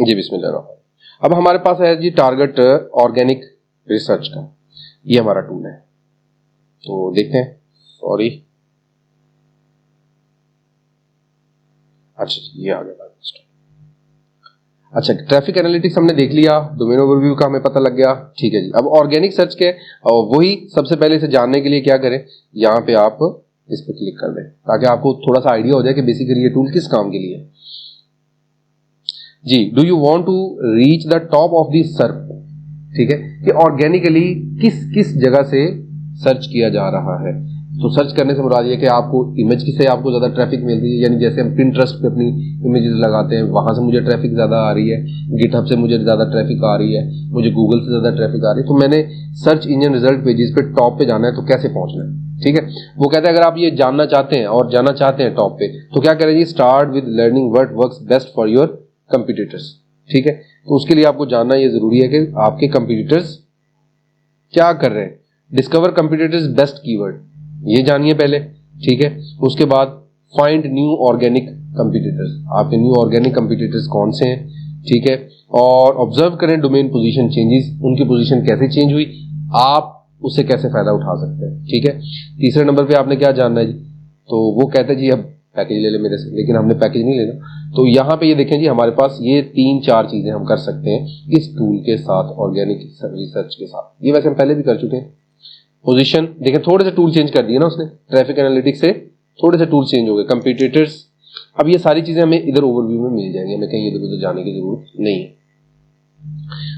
जी बिस्मिल्लाह। अब हमारे पास है जी टारगेट ऑर्गेनिक रिसर्च का, ये हमारा टूल है। तो देखते हैं, सॉरी, अच्छा ये आ गया। अच्छा, ट्रैफिक एनालिटिक्स हमने देख लिया, डोमेन ओवरव्यू का हमें पता लग गया, ठीक है जी। अब ऑर्गेनिक सर्च के वही सबसे पहले इसे जानने के लिए क्या करें, यहाँ पे आप इस पे क्लिक कर दें ताकि आपको थोड़ा सा आइडिया हो जाए कि बेसिकली ये टूल किस काम के लिए है जी। Do you want to reach the top of the search, ठीक है, कि ऑर्गेनिकली किस किस जगह से सर्च किया जा रहा है। तो सर्च करने से मुराद ये कि आपको इमेज से आपको ज्यादा ट्रैफिक मिल रही है, यानी जैसे हम पिंटरेस्ट पे अपनी इमेजेस लगाते हैं, वहां से मुझे ट्रैफिक ज्यादा आ रही है, गिटहब से मुझे ज्यादा ट्रैफिक आ रही है, मुझे गूगल से ज्यादा ट्रैफिक आ रही है। तो मैंने सर्च इंजन रिजल्ट पेजेस पे टॉप पे जाना है, तो कैसे पहुंचना है, ठीक है। वो कहते हैं अगर आप ये जानना चाहते हैं और जाना चाहते हैं टॉप पे, तो क्या करें जी, start with learning what works best for your competitors, ठीक है। तो उसके लिए आपको जानना ये जरूरी है कि आपके कंपटीटर्स क्या कर रहे हैं। डिस्कवर कंपटीटर्स बेस्ट कीवर्ड, ये जानिए पहले, ठीक है। उसके बाद फाइंड न्यू ऑर्गेनिक कंपटीटर्स, आपके न्यू ऑर्गेनिक कंपटीटर्स कौन से हैं, ठीक है। और ऑब्जर्व करें डोमेन पोजीशन चेंजेस, उनकी पोजीशन कैसे चेंज हुई, आप उससे कैसे फायदा उठा सकते हैं, ठीक है। तीसरे नंबर पे आपने क्या जानना है जी, तो वो कहते हैं जी अब पैकेज ले ले मेरे से, लेकिन हमने पैकेज नहीं लेना। तो यहाँ पे ये देखें जी, हमारे पास ये 3-4 चीजें हम कर सकते हैं इस टूल के साथ, ऑर्गेनिक रिसर्च के साथ। ये वैसे हम पहले भी कर चुके हैं। पोजीशन देखें, थोड़े से टूल चेंज कर दिए ना उसने, ट्रैफिक एनालिटिक्स से थोड़े से टूल चेंज हो गए। कंपटीटर्स, अब ये सारी चीजें हमें इधर ओवरव्यू में मिल जाएंगी, हमें कहीं इधर उधर जाने की जरूरत नहीं है।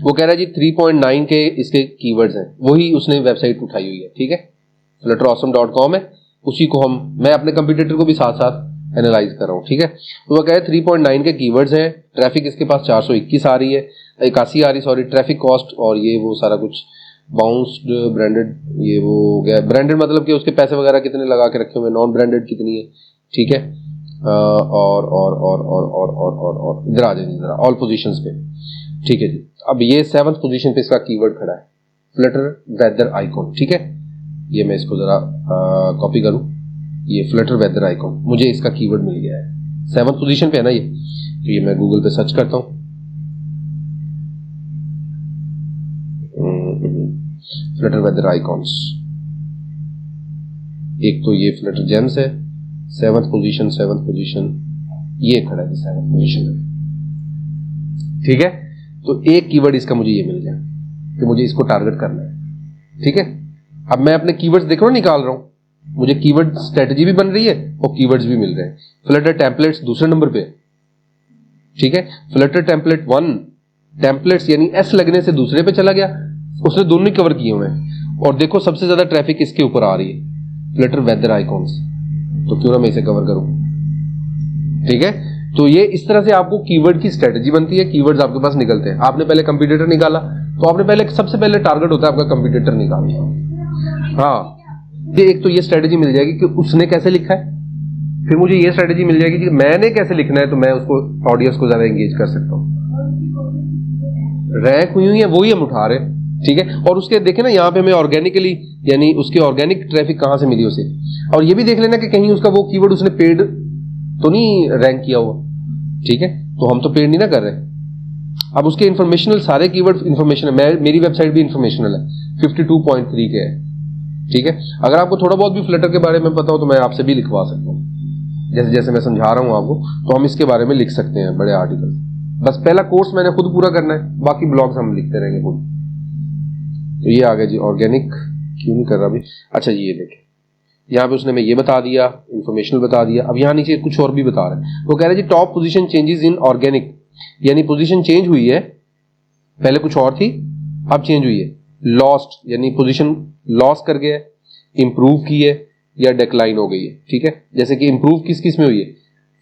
वो कह रहा है जी 3.9 के इसके कीवर्ड्स हैं, वही उसने वेबसाइट उठाई हुई है, ठीक है, flutterawesome.com है, उसी को मैं अपने कंप्यूटर को भी साथ साथ एनालाइज कर रहा हूँ, ठीक है। तो वो कह रहे हैं 3.9 के कीवर्ड्स हैं, ट्रैफिक इसके पास 421 आ रही है, 81 आ रही, सॉरी, ट्रैफिक कॉस्ट और ये वो सारा कुछ, बाउंस्ड, ब्रांडेड, ये वो हो गया। ब्रांडेड मतलब कि उसके पैसे वगैरह कितने लगा के रखे हुए, नॉन ब्रांडेड कितनी है, ठीक है। और इधर आ जाइए जरा, ऑल पोजीशंस पे, ठीक है जी। अब ये 7th पोजीशन पे इसका कीवर्ड खड़ा है, फ्लटर वेदर आइकॉन, ठीक है। ये मैं इसको जरा कॉपी करूं, ये फ्लटर वेदर आइकॉन, मुझे इसका कीवर्ड मिल गया है, 7th पोजीशन पे है ना ये। तो ये मैं गूगल पे सर्च करता हूं, फ्लटर वेदर आइकॉन्स। एक तो ये फ्लटर जेम्स है, 7th पोजीशन, ये खड़ा है 7th पोजीशन में, ठीक है। तो एक कीवर्ड इसका मुझे ये मिल गया कि मुझे इसको टारगेट करना है, ठीक है। अब मैं अपने कीवर्ड्स देखो निकाल रहा हूं, मुझे कीवर्ड स्ट्रेटजी भी बन रही है और कीवर्ड्स भी मिल रहे हैं। फ्लटर टेम्पलेट्स दूसरे नंबर पे, ठीक है। फ्लटर टेम्पलेट 1, टेम्पलेट्स यानी एस लगने से दूसरे पे चला गया, उसने दोनों ही कवर किए हुए हैं। और देखो सबसे ज्यादा ट्रैफिक इसके ऊपर आ रही है, फ्लटर वेदर आइकॉन्स, तो क्यों ना मैं इसे कवर करूं, ठीक है। तो ये इस तरह से आपको कीवर्ड की स्ट्रेटजी बनती है, कीवर्ड्स आपके पास निकलते हैं। आपने पहले कंपटीटर निकाला, तो आपने पहले सबसे पहले टारगेट होता है आपका कंपटीटर निकालना। हाँ, ये एक तो ये स्ट्रेटजी मिल जाएगी कि उसने कैसे लिखा है, फिर मुझे ये स्ट्रेटजी मिल जाएगी कि मैंने कैसे लिखना है, तो मैं उसको ऑडियंस को ज्यादा एंगेज कर सकता हूँ। रैंक हुई है वही हम उठा रहे, ठीक है। और उसके देखे ना यहाँ पे हमें ऑर्गेनिकली, यानी उसके ऑर्गेनिक ट्रैफिक कहां से मिली उसे। और ये भी देख लेना कि कहीं उसका वो कीवर्ड उसने पेड तो नहीं रैंक किया हुआ, ठीक है। तो हम तो पेड नहीं ना कर रहे। अब उसके इंफॉर्मेशनल सारे कीवर्ड इंफॉर्मेशन है, मेरी वेबसाइट भी इंफॉर्मेशनल है, 52.3 के है, ठीक है। अगर आपको थोड़ा बहुत भी फ्लटर के बारे में पता हो तो मैं आपसे भी लिखवा सकता हूँ, जैसे जैसे मैं समझा रहा हूँ आपको, तो हम इसके बारे में लिख सकते हैं बड़े आर्टिकल। बस पहला कोर्स मैंने खुद पूरा करना है, बाकी ब्लॉग्स हम लिखते रहेंगे खुद। तो ये आ गया जी, ऑर्गेनिक क्यों नहीं कर रहा अभी। अच्छा ये देखें, यहाँ पे उसने मैं ये बता दिया, इंफॉर्मेशनल बता दिया। अब यहाँ नीचे कुछ और भी बता रहे हैं, वो कह रहे हैं जी top position changes in organic, यानी पोजीशन चेंज हुई है, पहले कुछ और थी अब चेंज हुई है। लॉस्ट यानी पोजीशन लॉस कर गया, इंप्रूव की है या डिक्लाइन हो गई है, ठीक है। जैसे कि इंप्रूव किस किस में हुई है,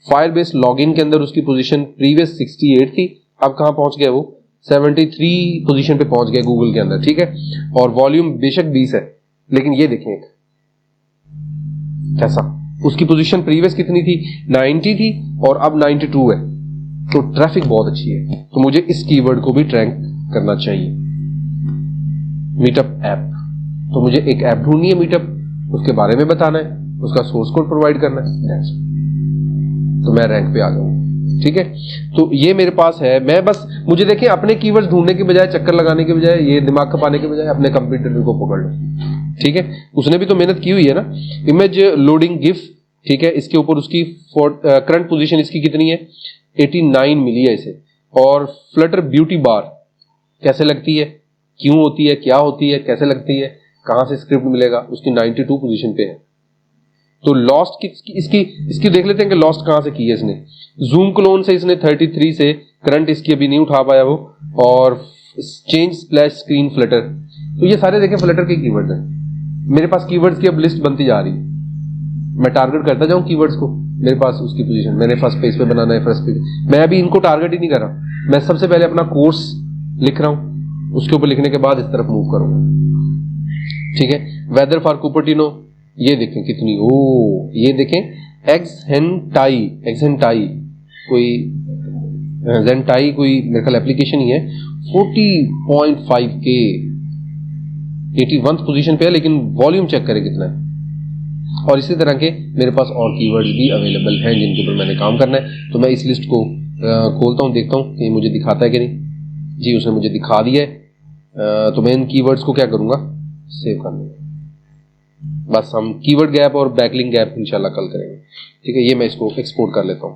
फायरबेस लॉगिन के अंदर उसकी पोजीशन प्रीवियस 68 थी, अब कहां पहुंच गया वो 73 पोजीशन पे पहुंच गया गूगल के अंदर, ठीक है। और वॉल्यूम बेशक 20 है, लेकिन ये देखें कैसा, उसकी पोजीशन प्रीवियस कितनी थी, 90 थी और अब 92 है, तो ट्रैफिक बहुत अच्छी है। तो मुझे इस कीवर्ड को भी ट्रैक करना चाहिए। मीटअप ऐप, तो मुझे एक ऐप ढूंढनी है मीटअप, उसके बारे में बताना है, उसका सोर्स कोड प्रोवाइड करना है, तो मैं रैंक पे आ जाऊं। ठीक है, तो ये मेरे पास है। मैं बस, मुझे देखिए अपने कीवर्ड्स ढूंढने के बजाय, चक्कर लगाने के बजाय, ये दिमाग खपाने के बजाय अपने कंप्यूटर को पकड़ लो। ठीक है, उसने भी तो मेहनत की हुई है ना। इमेज लोडिंग गिफ, ठीक है, इसके ऊपर उसकी करंट पोजीशन इसकी कितनी है, 89 मिली है इसे। और फ्लटर ब्यूटी बार कैसे लगती है, क्यों होती है, क्या होती है, कैसे लगती है, कहां से स्क्रिप्ट मिलेगा, उसकी 92 पोजीशन पे है। तो लॉस्ट की इसकी इसकी देख लेते हैं कि लॉस्ट कहां से की है इसने। जूम क्लोन से इसने 33 से, करंट इसकी अभी नहीं उठा पाया वो। और चेंज स्प्लैश स्क्रीन फ्लटर, तो ये सारे देखें फ्लटर के कीवर्ड्स हैं। मेरे पास कीवर्ड्स की अब लिस्ट बनती जा रही है, मैं टारगेट करता जाऊं कीवर्ड्स को। मेरे पास उसकी पोजीशन, मैंने फर्स्ट पेज पे बनाना है, फर्स्ट पेज। मैं अभी इनको टारगेट ही नहीं कर रहा, मैं सबसे पहले अपना कोर्स लिख रहा हूं, उसके ऊपर लिखने के बाद इस तरफ मूव करूंगा। ठीक है, वेदर फॉर कुपर्टिनो, ये देखें कितनी, ओ ये देखें, एक्सेंटाई कोई जेंटाई कोई मेरे ख्याल एप्लीकेशन ही है, 40.5K 81th पोजीशन पे है, लेकिन वॉल्यूम चेक करें कितना है। और इसी तरह के मेरे पास और कीवर्ड्स भी अवेलेबल हैं जिनके ऊपर मैंने काम करना है। तो मैं इस लिस्ट को खोलता हूं, देखता हूं कि मुझे दिखाता है कि नहीं। जी उसने मुझे दिखा दिया है। तो मैं इन कीवर्ड्स को क्या करूंगा, सेव कर लूंगा। बस हम कीवर्ड गैप और बैकलिंक गैप इंशाल्लाह कल करेंगे। ठीक है, ये मैं इसको एक्सपोर्ट कर लेता हूं।